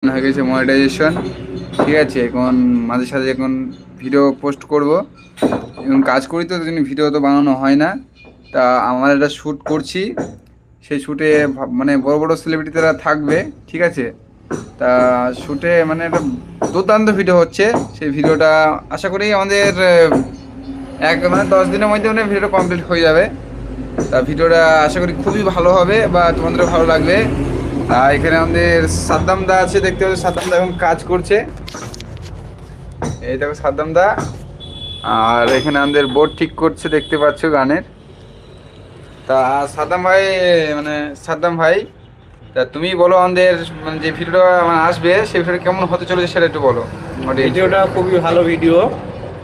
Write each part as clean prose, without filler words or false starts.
হয়ে গেছে মনিটাইজেশন। ঠিক আছে, এখন মাঝে সাঝে এখন ভিডিও পোস্ট করব। এখন কাজ করি তো জন্য ভিডিও তো বানানো হয় না। তা আমার একটা শ্যুট করছি, সেই শ্যুটে মানে বড় বড় সেলিব্রিটিরা থাকবে। ঠিক আছে, তা শ্যুটে মানে একটা দুর্দান্ত ভিডিও হচ্ছে। সেই ভিডিওটা আশা করি আমাদের এক মানে 10 দিনের মধ্যে মানে ভিডিওটা কমপ্লিট হয়ে যাবে। তা ভিডিওটা আশা করি খুবই ভালো হবে বা তোমাদেরও ভালো লাগবে। আর এখানে আমাদের সাদ্দাম দা আছে, দেখতে পাচ্ছ সাদ্দাম দা এখন কাজ করছে। এই দেখো সাদ্দাম দা। আর এখানে আমাদের বোর্ড ঠিক করছে, দেখতে পাচ্ছ গানের। তা সাদ্দাম ভাই, মানে সাদ্দাম ভাই, তা তুমি বলো আমাদের মানে যে ভিডিওটা মানে আসবে সেই ভিডিওটা কেমন হতে চলেছে সেটা একটু বলো অডিয়েন্সকে। ভিডিওটা খুবই ভালো ভিডিও।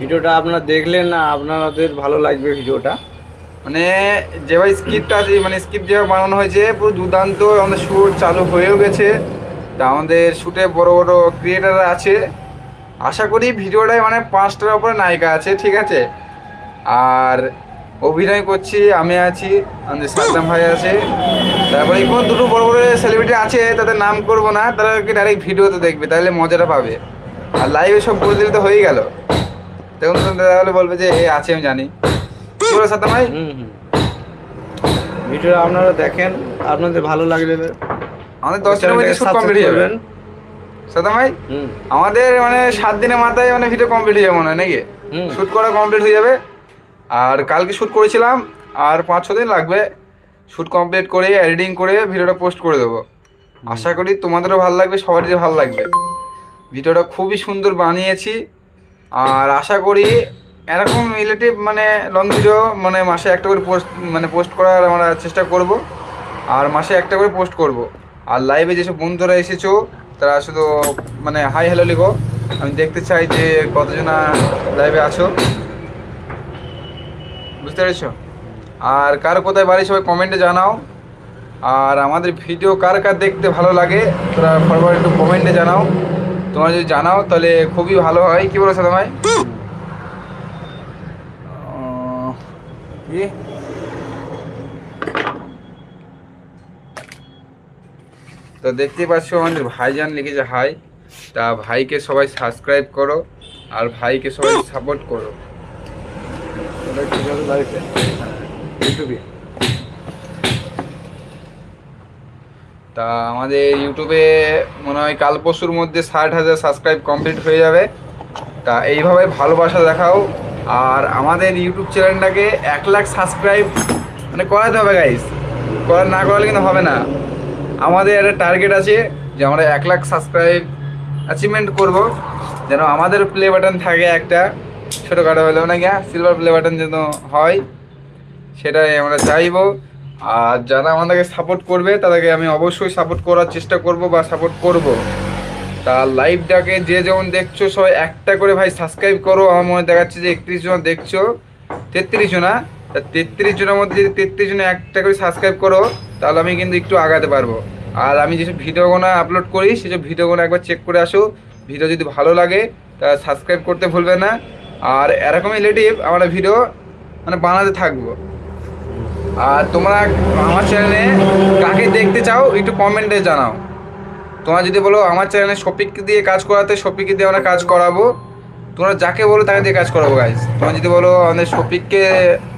ভিডিওটা আপনারা দেখলেন না, আপনাদের ভালো লাগবে ভিডিওটা। মানে যেভাবে স্ক্রিপ্ট আছে, মানে স্ক্রিপ্ট যেভাবে বানানো হয়েছে পুরো দুর্দান্ত। আমাদের শ্যুট চালু হয়েও গেছে। তা আমাদের শ্যুটে বড় বড় ক্রিয়েটাররা আছে। আশা করি ভিডিওটায় মানে 5টার উপরে নায়িকা আছে। ঠিক আছে, আর অভিনয় করছি আমি আছি, আমাদের সাদ্দাম ভাই আছে, তারপরে এখানে দুটো বড় বড় সেলিব্রিটি আছে, তাদের নাম করবো না, তাদেরকে ডাইরেক্ট ভিডিওতে দেখবে, তাহলে মজাটা পাবে। আর লাইভে সব বলে দিলে তো হয়েই গেল, তখন তো তাহলে বলবে যে এ আছে আমি জানি। কি বলো সাদ্দাম ভাই? হুম হুম ভিডিওটা আপনারা দেখেন, আপনাদের ভালো লাগলে আমাদের 10 দিনের মধ্যে চ্যানেলটাকে শুট কমপ্লিট সাবস্ক্রাইব হয়ে যাবে করবেন। সাদ্দাম ভাই। হুম আমাদের মানে 7 দিনের মাথায় মানে ভিডিও কমপ্লিট হয়ে যাবে মনে হয় নাকি? হুম শ্যুট করা কমপ্লিট হয়ে যাবে। আর কালকে শ্যুট করেছিলাম, আর 5-6 দিন লাগবে শ্যুট কমপ্লিট করে এডিটিং করে ভিডিওটা পোস্ট করে দেবো। হুম। আশা করি তোমাদেরও ভালো লাগবে, সবারই ভালো লাগবে। ভিডিওটা খুবই সুন্দর বানিয়েছি। আর আশা করি এরকম রিলেটিভ মানে লং ভিডিও মানে মাসে একটা করে পোস্ট করার আমরা চেষ্টা করব। আর মাসে একটা করে পোস্ট করব। আর লাইভে যেসব বন্ধুরা এসেছো তারা শুধু মানে হাই হ্যালো লিখো, আমি দেখতে চাই যে কতজনা লাইভে আছো, বুঝতে পেরেছো? আর কার কোথায় বাড়ি সবাই কমেন্টে জানাও। আর আমাদের ভিডিও কার কার দেখতে ভালো লাগে তোরা ফরওয়ার্ড একটু কমেন্টে জানাও। তোমরা যদি জানাও তাহলে খুবই ভালো হয়। কি বলো সাদা ভাই? হুম। কি তো দেখতেই পাচ্ছ আমাদের ভাইজান লিখেছে হাই। তা ভাইকে সবাই সাবস্ক্রাইব করো আর ভাইকে সবাই সাপোর্ট করো। ইউটিউবে, তা আমাদের ইউটিউবে মনে হয় কাল পরশুর মধ্যে 60,000 সাবস্ক্রাইব কমপ্লিট হয়ে যাবে। তা এইভাবে ভালোবাসা দেখাও। আর আমাদের ইউটিউব চ্যানেলটাকে 1 লাখ সাবস্ক্রাইব মানে করাতে হবে গাইস। না করালে কিন্তু হবে না। আমাদের একটা টার্গেট আছে যে আমরা 1 লাখ সাবস্ক্রাইব অ্যাচিভমেন্ট করব, যেন আমাদের প্লে বাটন থাকে একটা, ছোটোখাটো হলেও না গিয়া সিলভার প্লে বাটন যেন হয়, সেটাই আমরা চাইবো। আর যারা আমাদেরকে সাপোর্ট করবে তাদেরকে আমি অবশ্যই সাপোর্ট করার চেষ্টা করব বা সাপোর্ট করব। তা লাইভটাকে যে যেমন দেখছো সবাই একটা করে ভাই সাবস্ক্রাইব করো। আমার মনে দেখাচ্ছে যে 31 জন দেখছো, 33 জনা। তা 33 জনের মধ্যে যদি 33 জনে একটা করে সাবস্ক্রাইব করো তাহলে আমি কিন্তু একটু আগাতে পারবো। আর আমি যেসব ভিডিওগুলো আপলোড করি সেসব ভিডিওগুলো একবার চেক করে আসো। ভিডিও যদি ভালো লাগে তা সাবস্ক্রাইব করতে ভুলবে না। আর এরকমই রিলেটিভ আমরা ভিডিও মানে বানাতে থাকবো। আর তোমরা আমার চ্যানেলে কাকে দেখতে চাও একটু কমেন্টে জানাও। তোমরা যদি বলো আমার চ্যানেলে শফিককে দিয়ে কাজ করাতে, শফিককে দিয়ে আমরা কাজ করাবো। তোমরা যাকে বলো তাকে দিয়ে কাজ করাবো গাইজ। তোমরা যদি বলো আমাদের শফিককে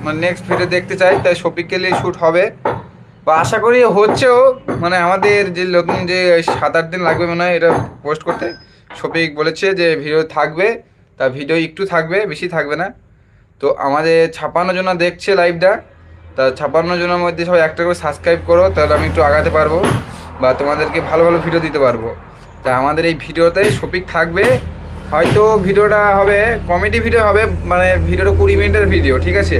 মানে নেক্সট ভিডিও দেখতে চাই, তাই শফিককে নিয়ে শ্যুট হবে বা আশা করি হচ্ছেও। মানে আমাদের যে নতুন যে 7-8 দিন লাগবে মনে হয় এটা পোস্ট করতে। শফিক বলেছে যে ভিডিও থাকবে, তা ভিডিও একটু থাকবে, বেশি থাকবে না। তো আমাদের 56 জন দেখছে লাইভটা। তা 56 জনের মধ্যে সবাই একটা করে সাবস্ক্রাইব করো, তাহলে আমি একটু আগাতে পারবো বা তোমাদেরকে ভালো ভালো ভিডিও দিতে পারবো। তা আমাদের এই ভিডিওতে শফিক থাকবে। হয়তো ভিডিওটা হবে কমেডি ভিডিও হবে, মানে ভিডিওটা 20 মিনিটের ভিডিও, ঠিক আছে?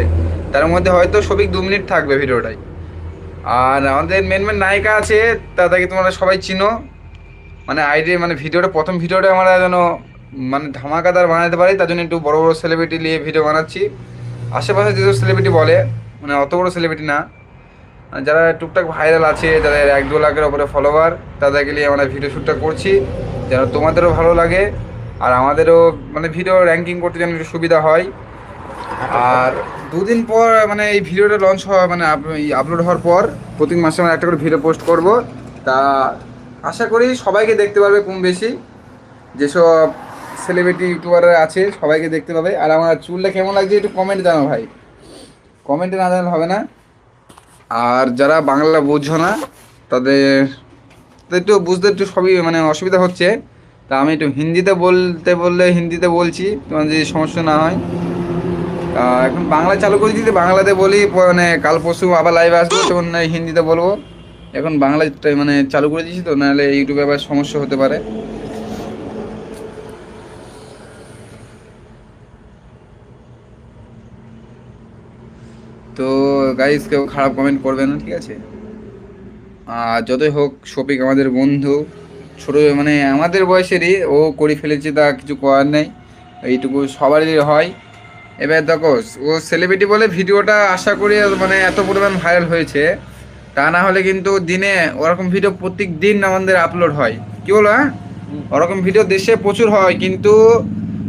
তার মধ্যে হয়তো শফিক 2 মিনিট থাকবে ভিডিওটাই। আর আমাদের মেন মেন নায়িকা আছে, তাদেরকে তোমরা সবাই চিনো। মানে আইডি মানে ভিডিওটা প্রথম ভিডিওটা আমরা যেন মানে ধামাকাদার বানাতে পারি, তার জন্য একটু বড় বড় সেলিব্রিটি নিয়ে ভিডিও বানাচ্ছি। আশেপাশে যেসব সেলিব্রিটি বলে, মানে অত বড় সেলিব্রিটি না, যারা টুকটাক ভাইরাল আছে, যাদের 1-2 লাখের ওপরে ফলোয়ার, তাদেরকে নিয়ে আমরা ভিডিও শ্যুটটা করছি যেন তোমাদেরও ভালো লাগে আর আমাদেরও মানে ভিডিও র্যাঙ্কিং করতে যেন একটু সুবিধা হয়। আর 2 দিন পর মানে এই ভিডিওটা লঞ্চ হওয়া মানে আপলোড হওয়ার পর প্রতি মাসে আমরা একটা করে ভিডিও পোস্ট করব। তা আশা করি সবাইকে দেখতে পারবে কম বেশি, যেসব সেলিব্রিটি ইউটিউবাররা আছে সবাইকে দেখতে পাবে। আর আমার চুলটা কেমন লাগছে একটু কমেন্ট জানাও ভাই, কমেন্টে না জানালে হবে না। আর যারা বাংলা বোঝো না তাদের তাদের একটু বুঝতে একটু সবই মানে অসুবিধা হচ্ছে, তা আমি একটু হিন্দিতে বলতে বললে হিন্দিতে বলছি, তোমার যদি সমস্যা না হয়। এখন বাংলা চালু করে দিতে বাংলাতে বলি, মানে কাল পরশু আবার লাইভে আসবো তখন হিন্দিতে বলবো। এখন বাংলা মানে চালু করে দিয়েছি তো, নাহলে ইউটিউবে আবার সমস্যা হতে পারে। তো গাইস কেউ খারাপ কমেন্ট করবে না, ঠিক আছে? আর যতই হোক শফিক আমাদের বন্ধু, ছোট মানে আমাদের বয়সেরই, ও করে ফেলেছে তা কিছু করার নেই, এইটুকু সবারই হয়। এবার দেখো, ও সেলিব্রিটি বলে ভিডিওটা আশা করি মানে এত পরিমাণ ভাইরাল হয়েছে, তা না হলে কিন্তু দিনে ওরকম ভিডিও প্রত্যেক দিন আমাদের আপলোড হয়, কি বলো? হ্যাঁ, ওরকম ভিডিও দেশে প্রচুর হয়, কিন্তু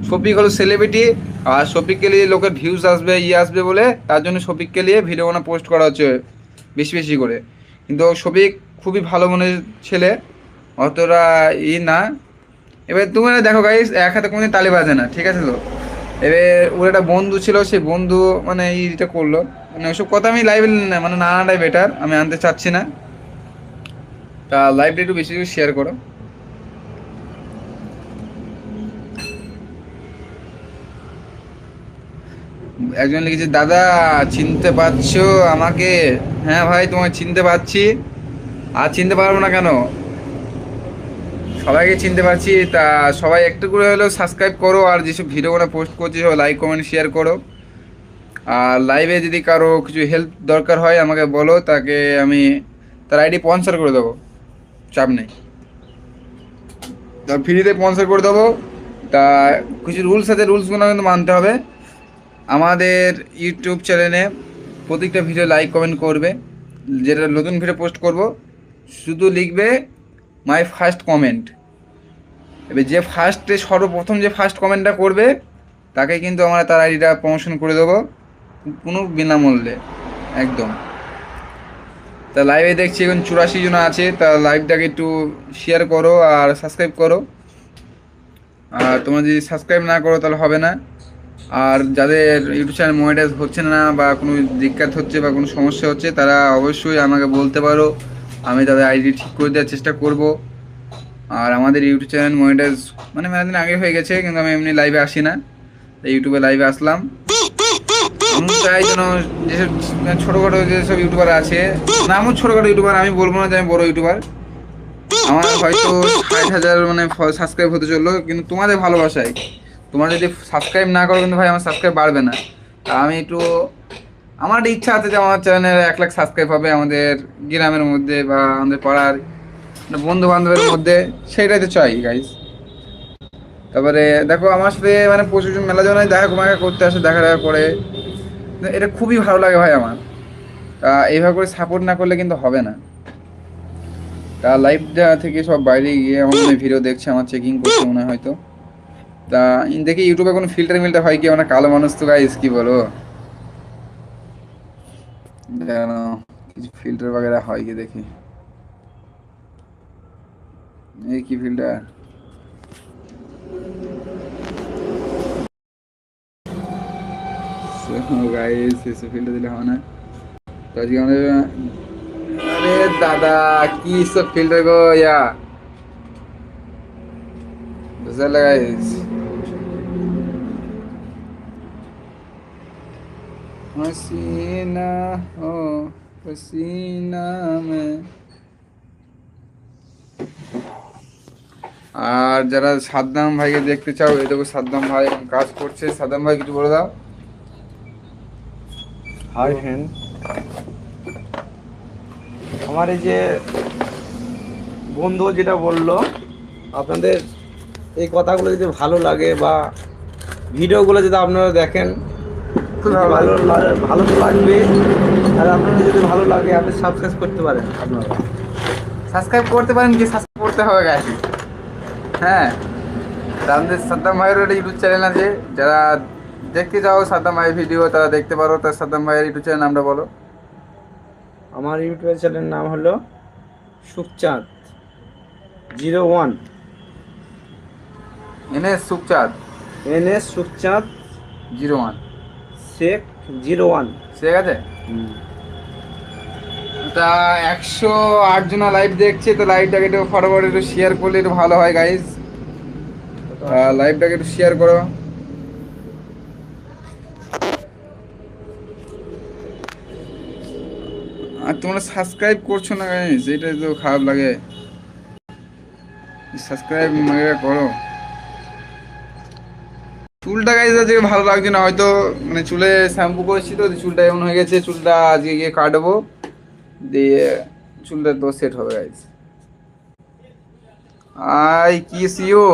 শফিক হলো সেলিব্রিটি, আর শফিককে নিয়ে লোকের ভিউজ আসবে আসবে বলে তার জন্য শফিককে নিয়ে ভিডিও বানা পোস্ট করা হচ্ছে বেশি বেশি করে। কিন্তু শফিক খুবই ভালো মনের ছেলে, অতটা না। এবার তুমি না দেখো গাইস, এক হাতে কোনোদিন তালি বাজে না, ঠিক আছে তো? এবার ওর একটা বন্ধু ছিল, সেই বন্ধু মানে এইটা করলো, মানে ওসব কথা আমি লাইভে মানে না আনাটাই বেটার, আমি আনতে চাচ্ছি না। তা লাইভটা একটু বেশি বেশি শেয়ার করো। একজন লিখেছে, দাদা চিনতে পারছো আমাকে? হ্যাঁ ভাই, তোমায় চিনতে পারছি, আর চিনতে পারবো না কেন? সবাইকে চিনতে পারছি। তা সবাই একটু করে হলেও সাবস্ক্রাইব করো, আর যেসব ভিডিওগুলো পোস্ট করছি সব লাইক কমেন্ট শেয়ার করো। আর লাইভে যদি কারো কিছু হেল্প দরকার হয় আমাকে বলো, তাকে আমি তার আইডি স্পন্সর করে দেবো, চাপ নেই, তা ফ্রিতে স্পন্সর করে দেবো। তা কিছু রুলস আছে, রুলসগুলো কিন্তু মানতে হবে। আমাদের ইউটিউব চ্যানেলে প্রত্যেকটা ভিডিও লাইক কমেন্ট করবে, যেটা নতুন ভিডিও পোস্ট করব শুধু লিখবে মাই ফার্স্ট কমেন্ট। এবার যে ফার্স্টে সর্বপ্রথম যে ফার্স্ট কমেন্টটা করবে তাকে কিন্তু আমরা তার আইডিটা প্রমোশন করে দেবো কোনো বিনামূল্যে, একদম। তা লাইভে দেখছি এখন 84 জন আছে, তা লাইভটাকে একটু শেয়ার করো আর সাবস্ক্রাইব করো। আর তোমরা যদি সাবস্ক্রাইব না করো তাহলে হবে না। আর যাদের ইউটিউব চ্যানেল মনিটাইজ হচ্ছে না বা কোনো দিক্কত হচ্ছে বা কোনো সমস্যা হচ্ছে, তারা অবশ্যই আমাকে বলতে পারো, আমি তাদের আইডি ঠিক করে দেওয়ার চেষ্টা করব। আর আমাদের ইউটিউব চ্যানেল মনিটাইজ মানে মেলাদিন আগে হয়ে গেছে, কিন্তু আমি এমনি লাইভে আসি না, তাই ইউটিউবে লাইভে আসলাম। আমি চাই যেন যেসব ছোটোখাটো যেসব ইউটিউবার আছে, না আমার ছোটোখাটো ইউটিউবার, আমি বলবো না যে আমি বড় ইউটিউবার, আমার হয়তো 60,000 মানে সাবস্ক্রাইব হতে চললো, কিন্তু তোমাদের ভালোবাসায়, তোমরা যদি সাবস্ক্রাইব না করো কিন্তু ভাই আমার সাবস্ক্রাইব বাড়বে না। তা আমি একটু, আমার একটা ইচ্ছা আছে যে আমার চ্যানেলে 1 লাখ সাবস্ক্রাইব হবে আমাদের গ্রামের মধ্যে বা আমাদের পাড়ার বন্ধু বান্ধবের মধ্যে, সেইটাই তো চাই গাইস। তারপরে দেখো আমার সাথে মানে প্রচুর মেলা জনায় দেখা মাখা করতে আসে, দেখা দেখা করে, এটা খুবই ভালো লাগে ভাই আমার। তা এইভাবে করে সাপোর্ট না করলে কিন্তু হবে না। তা লাইভটা থেকে সব বাইরে গিয়ে আমার মনে হয় ভিডিও দেখছে, আমার চেকিং করছে মনে হয় হয়তো। তা দেখি ইউটিউবে কোনো ফিল্টার মিল্টার হয় কি, আমরা কালো মানুষ তো গাইস, কি বলো, যেন কিছু ফিল্টার বাগেরা হয় কি দেখি। এই কি ফিল্টার, গাইস এসে ফিল্টার দিলে হয় না। তো আজকে আমাদের, আরে দাদা কি সব ফিল্টার গো ইয়া, বুঝলে গাইস? हसीना हो पसीना में। আর যারা সাদ্দাম ভাইকে দেখতে চাও, এই দেখো সাদ্দাম ভাই এখন কাজ করছে। সাদ্দাম ভাই কিছু বলে দাও। হাই ফ্রেন্ড, আমার এই যে বন্ধু যেটা বললো, আপনাদের এই কথাগুলো যদি ভালো লাগে বা ভিডিওগুলো যদি আপনারা দেখেন, খুব ভালো তো লাগবে। আর আপনাদের যদি ভালো লাগে আপনি সাবস্ক্রাইব করতে পারেন, আপনারা সাবস্ক্রাইব করতে পারেন, কি সাবস্ক্রাইব করতে হবে গাইস? হ্যাঁ, তা আমাদের সাদ্দাম ভাইয়ের একটা ইউটিউব চ্যানেল আছে, যারা দেখতে চাও সাদ্দাম ভাইয়ের ভিডিও তারা দেখতে পারো। তার সাদ্দাম ভাইয়ের ইউটিউব চ্যানেল নামটা বলো। আমার ইউটিউব চ্যানেলের নাম হলো সুখচাঁদ। 01 NS Sukhchand NS Sukhchand 01 Sheikh 01। ঠিক আছে। তা 108 জনা লাইভ দেখছে, তো লাইভটাকে একটু ফরওয়ার্ড একটু শেয়ার করলে একটু ভালো হয় গাইজ। লাইভটাকে একটু শেয়ার করো। আর তোমরা সাবস্ক্রাইব করছো না গাইজ, এটা তো খারাপ লাগে। সাবস্ক্রাইব করো। চুলটা গাইজ আজকে ভালো লাগছে না, হয়তো মানে চুলে শ্যাম্পু করেছি তো চুলটা এমন হয়ে গেছে। চুলটা আজকে গিয়ে কাটবো, দিয়ে চুলটা তো সেট হবে guys. I kiss you,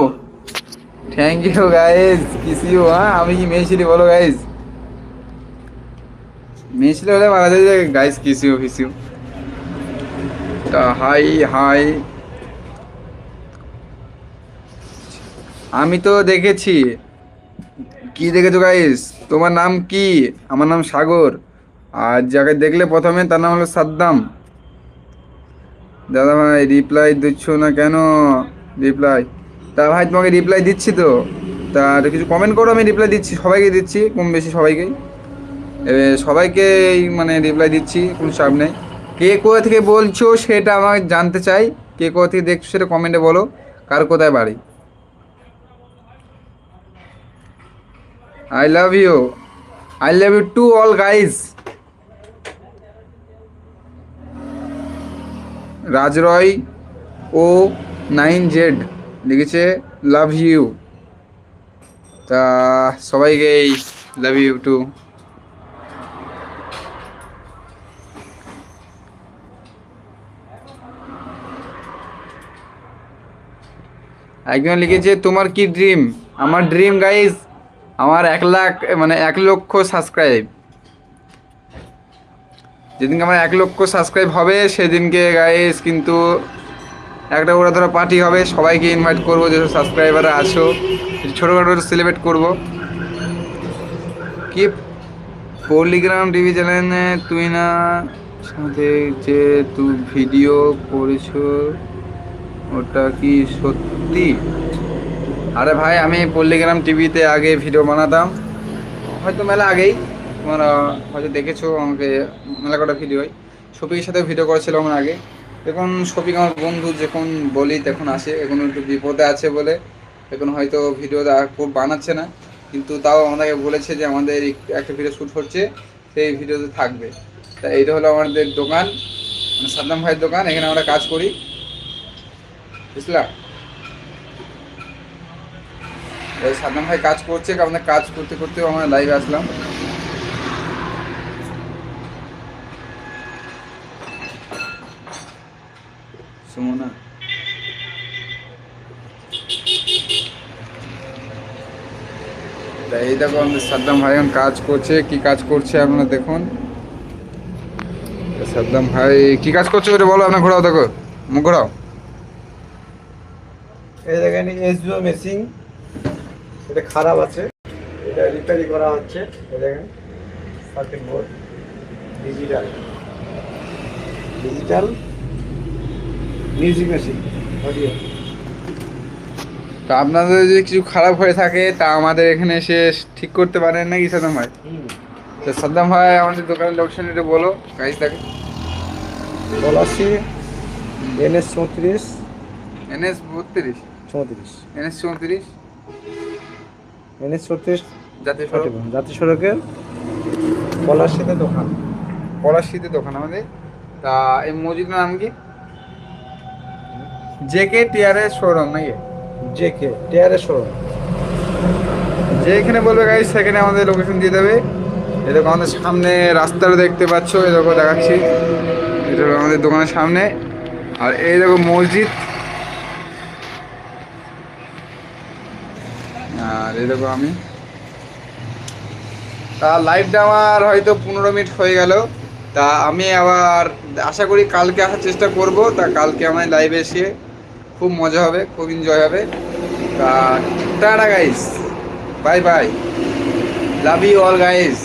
thank you guys, kiss you. হ্যাঁ আমি কি মেয়ে ছিলি বলো গাইজ? মেয়ে ছেলে হলে মারা যায় যে গাইজ কিস ইউ ফিস ইউ। তা হাই হাই, আমি তো দেখেছি। কি দেখেছো গাইস? তোমার নাম কি? আমার নাম সাগর। আর যাকে দেখলে প্রথমে তার নাম হলো সাদ্দাম। দাদা ভাই রিপ্লাই দিচ্ছ না কেন? রিপ্লাই, তা ভাই তোমাকে রিপ্লাই দিচ্ছি তো। তা একটু কিছু কমেন্ট করো, আমি রিপ্লাই দিচ্ছি, সবাইকে দিচ্ছি, কম বেশি সবাইকেই। সবাইকে মানে রিপ্লাই দিচ্ছি, কোনো চাপ নেই। কে কোথা থেকে বলছো সেটা আমাকে জানতে চাই। কে কোথা থেকে দেখছো সেটা কমেন্টে বলো, কার কোথায় বাড়ি। I love you. I love you too all guys. রাজরয় O 9Z লিখেছে লাভ ইউ। তা সবাইকেই লাভ ইউ টু। একজন লিখেছে তোমার কি ড্রিম? আমার ড্রিম গাইজ, আমার 1 লাখ মানে 1 লক্ষ সাবস্ক্রাইব। যেদিনকে আমার 1 লক্ষ সাবস্ক্রাইব হবে সেদিনকে গাইজ কিন্তু একটা ওরা ধরো পার্টি হবে, সবাইকে ইনভাইট করবো, যেসব সাবস্ক্রাইবাররা আছো ছোটোখাটো সেলিব্রেট করবো। কি পল্লিগ্রাম টিভি চ্যানেলে তুই না সাথে যে তুই ভিডিও করেছো ওটা কি সত্যি? আরে ভাই আমি পল্লিগ্রাম টিভিতে আগে ভিডিও বানাতাম, হয়তো মেলা আগেই, তোমরা হয়তো দেখেছো আমাকে। মেলা কটা ভিডিও হয়, শফিকের সাথে ভিডিও করেছিলাম আমার আগে। এখন শফিক আমার বন্ধু, যখন বলি তখন আসে। এখন একটু বিপদে আছে বলে এখন হয়তো ভিডিও খুব বানাচ্ছে না, কিন্তু তাও আমাদেরকে বলেছে যে আমাদের একটা ভিডিও শ্যুট হচ্ছে, সেই ভিডিওতে থাকবে। তা এইটা হলো আমাদের দোকান, মানে সাদ্দাম ভাইয়ের দোকান, এখানে আমরা কাজ করি, বুঝলা? সাদ্দাম ভাই কাজ করছে, আমাদের কাজ করতে করতেও আমরা লাইভে আসলাম। সুমনা তা এই দেখো আমাদের সাদ্দাম ভাই এখন কাজ করছে। কি কাজ করছে আপনারা দেখুন। সাদ্দাম ভাই কি কাজ করছে ওটা বলো, আপনার ঘোরাও, দেখো মুখ ঘোরাও। এই দেখেন এসবিও মেশিন, এটা খারাপ আছে, এটা রিপেয়ারি করা হচ্ছে। এই দেখেন circuit board, digital digital music machine, audio. তা আপনাদের যদি কিছু খারাপ হয়ে থাকে তা আমাদের এখানে এসে ঠিক করতে পারেন নাকি সাদ্দাম ভাই? তো সাদ্দাম ভাই আমাদের দোকানের লোকেশন এটা বলো গাইজ থাকে। Palashi NS 34 NS 32, 34 NS 34 NS 34 জাতীয় সড়ক, জাতীয় সড়কের পলাশিতে দোকান। পলাশিতে দোকান আমাদের। তা এই মসজিদের নাম কি? JK টিআরএস শোরুম নাকি? JK TRS showroom. যেখানে বলবে গাইজ সেখানে আমাদের লোকেশন দিয়ে দেবে। এই দেখো আমাদের সামনে রাস্তাটা দেখতে পাচ্ছ, এই দেখো দেখাচ্ছি, এটা হলো আমাদের দোকানের সামনে। আর এই দেখো মসজিদ, আর এই দেখো আমি। তা লাইভটা আমার হয়তো 15 মিনিট হয়ে গেল। তা আমি আবার আশা করি কালকে আসার চেষ্টা করব। তা কালকে আমার লাইভে এসে খুব মজা হবে, খুব এনজয় হবে। তা টাটা guys, bye bye, love you all guys.